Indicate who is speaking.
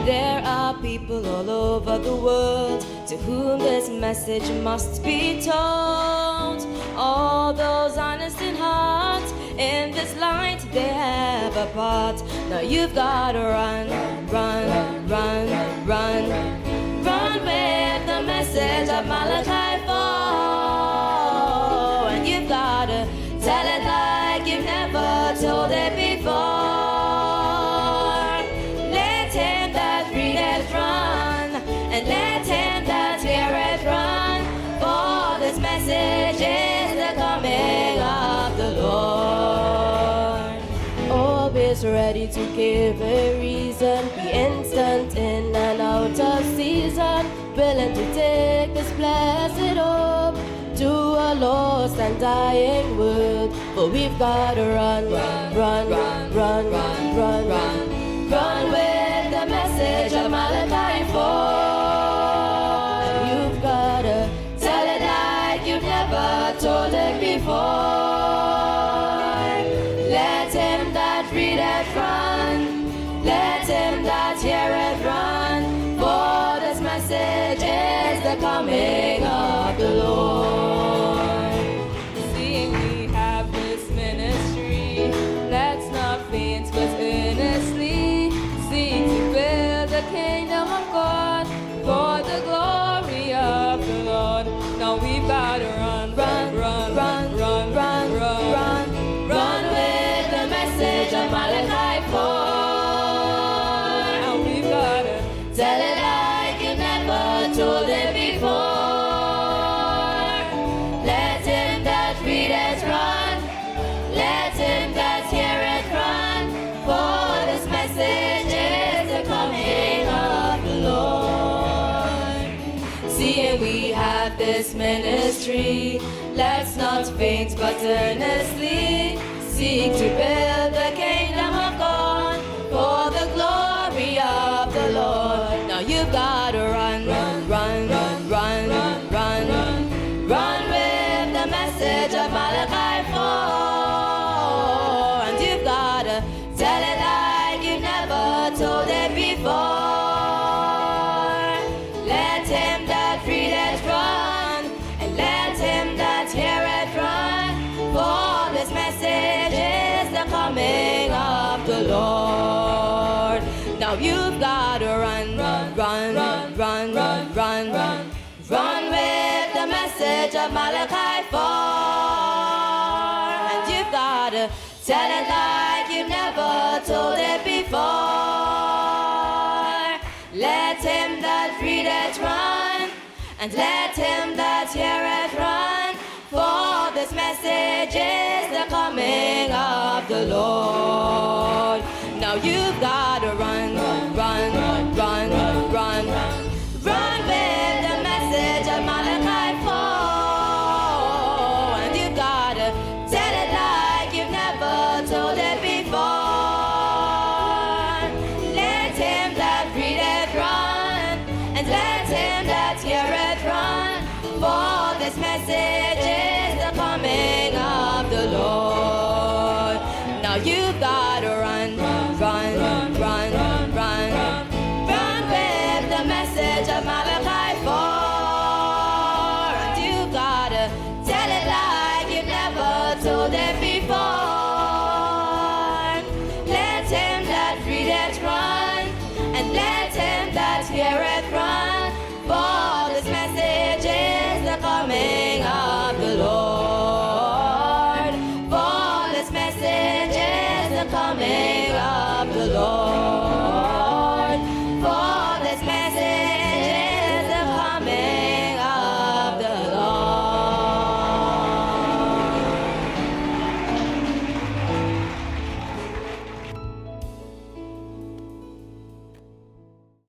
Speaker 1: There are people all over the world to whom this message must be told. All those honest in heart, in this light they have a part. Now you've got to run, run, run, run, run with the message of Malachi 4. And you've got to tell it like you've never told it before. Let him that readeth run, and let him that heareth run, for this message is the coming of the Lord. Always ready to give a reason, be instant in and out of season, willing to take this blessed hope to a lost and dying world. But we've got to run, run, run, run, run, run, run, run, run with the message of Malachi 4. You've got to tell it like you've never told it before. Let him that readeth run, let him that heareth run, for this message is the coming of the Lord.
Speaker 2: Seeing we have this ministry, let's not faint but earnestly seek to build the kingdom of God for the glory of the Lord. Now we've got to run, run, run, run, run, run, run, run,
Speaker 1: run with the message of Malachi 4.
Speaker 2: And we've got to
Speaker 1: tell it like you never told it before. Let him that readeth run, let him that heareth run, for this message is the coming of the Lord. Seeing we have this ministry, let's not faint but earnestly seek to build the kingdom of God for the glory of the Lord. Now you've got to run, run, run, run, run, run, run, run, run with the message of Malachi 4. And you've got to tell it like you never told it before. Let him that readeth run, and let him that heareth run, for this message is the coming of the Lord. Now you've got to run, run, run, run, run, run, run, run, run with the message of Malachi 4. And you've got to tell it like you've never told it before. Let him that readeth run, and let him that heareth run, for this message is the coming of the Lord. Now you've got to run, run, run, run, run, run, run, run with the message of Malachi 4. And you've got to tell it like you've never told it before. Let him that readeth run, and let him that heareth run, for this message is the coming of the Lord. Now you've got to run, run, run, run, run, run, run with the message of Malachi 4. And you've got to tell it like you've never told it before. Let him that readeth run, and let him that heareth run, for this message is the coming of the Lord. For this message is the coming of the Lord.